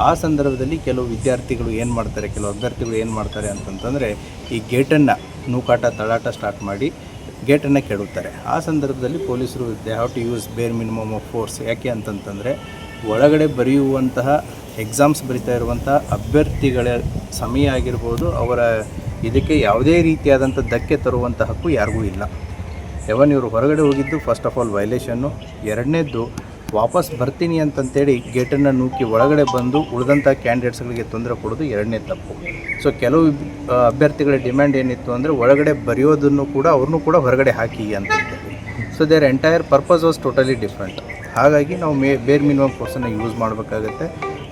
ಆ ಸಂದರ್ಭದಲ್ಲಿ ಕೆಲವು ವಿದ್ಯಾರ್ಥಿಗಳು ಏನು ಮಾಡ್ತಾರೆ, ಕೆಲವು ಅಭ್ಯರ್ಥಿಗಳು ಏನು ಮಾಡ್ತಾರೆ ಅಂತಂತಂದರೆ ಈ ಗೇಟನ್ನು ನೂಕಾಟ ತಳ್ಳಾಟ ಸ್ಟಾರ್ಟ್ ಮಾಡಿ ಗೇಟನ್ನು ಕೆಡುತ್ತಾರೆ. ಆ ಸಂದರ್ಭದಲ್ಲಿ ಪೊಲೀಸರು ದೇ ಹ್ಯಾವ್ ಟು ಯೂಸ್ ಬೇರ್ ಮಿನಿಮಮ್ ಆಫ್ ಫೋರ್ಸ್. ಯಾಕೆ ಅಂತಂತಂದರೆ ಒಳಗಡೆ ಬರೆಯುವಂತಹ ಎಕ್ಸಾಮ್ಸ್ ಬರಿತಾ ಇರುವಂಥ ಅಭ್ಯರ್ಥಿಗಳ ಸಮಯ ಆಗಿರ್ಬೋದು, ಅವರ ಇದಕ್ಕೆ ಯಾವುದೇ ರೀತಿಯಾದಂಥ ಧಕ್ಕೆ ತರುವಂಥ ಹಕ್ಕು ಯಾರಿಗೂ ಇಲ್ಲ. ಇವರು ಹೊರಗಡೆ ಹೋಗಿದ್ದು ಫಸ್ಟ್ ಆಫ್ ಆಲ್ ವೈಲೇಷನ್ನು. ಎರಡನೇದ್ದು ವಾಪಸ್ ಬರ್ತೀನಿ ಅಂತಂತೇಳಿ ಗೇಟನ್ನು ನೂಕಿ ಒಳಗಡೆ ಬಂದು ಉಳಿದಂಥ ಕ್ಯಾಂಡಿಡೇಟ್ಸ್ಗಳಿಗೆ ತೊಂದರೆ ಕೊಡೋದು ಎರಡನೇ ತಪ್ಪು. ಸೊ ಕೆಲವು ಅಭ್ಯರ್ಥಿಗಳ ಡಿಮ್ಯಾಂಡ್ ಏನಿತ್ತು ಅಂದರೆ ಒಳಗಡೆ ಬರೆಯೋದನ್ನು ಕೂಡ ಅವ್ರನ್ನೂ ಕೂಡ ಹೊರಗಡೆ ಹಾಕಿ ಅಂತಂತೇಳಿ. So there entire purpose was totally different. ಹಾಗಾಗಿ ನಾವು ಬೇರ್ ಮಿನಿಮಮ್ ಫೋರ್ಸನ್ನು ಯೂಸ್ ಮಾಡಬೇಕಾಗತ್ತೆ.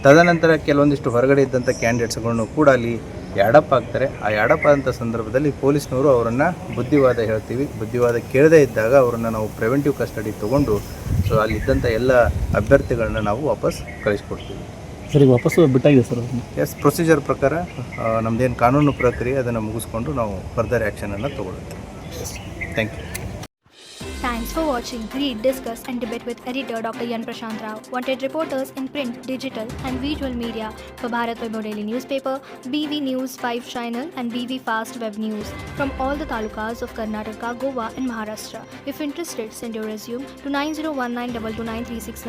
ತದನಂತರ ಕೆಲವೊಂದಿಷ್ಟು ಹೊರಗಡೆ ಇದ್ದಂಥ ಕ್ಯಾಂಡಿಡೇಟ್ಸ್ಗಳನ್ನು ಕೂಡ ಅಲ್ಲಿ ಯಾಡಪ್ ಆಗ್ತಾರೆ. ಆ ಯಾಡಪ್ ಆದಂಥ ಸಂದರ್ಭದಲ್ಲಿ ಪೊಲೀಸ್ನವರು ಅವರನ್ನು ಬುದ್ಧಿವಾದ ಹೇಳ್ತೀವಿ, ಬುದ್ಧಿವಾದ ಕೇಳದೇ ಇದ್ದಾಗ ಅವರನ್ನು ನಾವು ಪ್ರಿವೆಂಟಿವ್ ಕಸ್ಟಡಿ ತೊಗೊಂಡು ಸೊ ಅಲ್ಲಿದ್ದಂಥ ಎಲ್ಲ ಅಭ್ಯರ್ಥಿಗಳನ್ನ ನಾವು ವಾಪಸ್ ಕಳಿಸ್ಕೊಡ್ತೀವಿ. ಸರಿ, ವಾಪಸ್ಸು ಬಿಟ್ಟಾಗಿದೆ ಸರ್? ಎಸ್, ಪ್ರೊಸೀಜರ್ ಪ್ರಕಾರ ನಮ್ಮದೇನು ಕಾನೂನು ಪ್ರಕ್ರಿಯೆ ಅದನ್ನು ಮುಗಿಸ್ಕೊಂಡು ನಾವು ಫರ್ದರ್ ಆ್ಯಕ್ಷನನ್ನು ತೊಗೊಳ್ತೀವಿ. Thank you. Thanks for watching. Read, discuss and debate with editor Dr. Yan Prashant Rao. Wanted reporters in print, digital and visual media for Bharat Vaibhav Daily Newspaper, BV News 5 Channel and BV Fast Web News from all the talukas of Karnataka, Goa and Maharashtra. If interested, send your resume to 9019229369.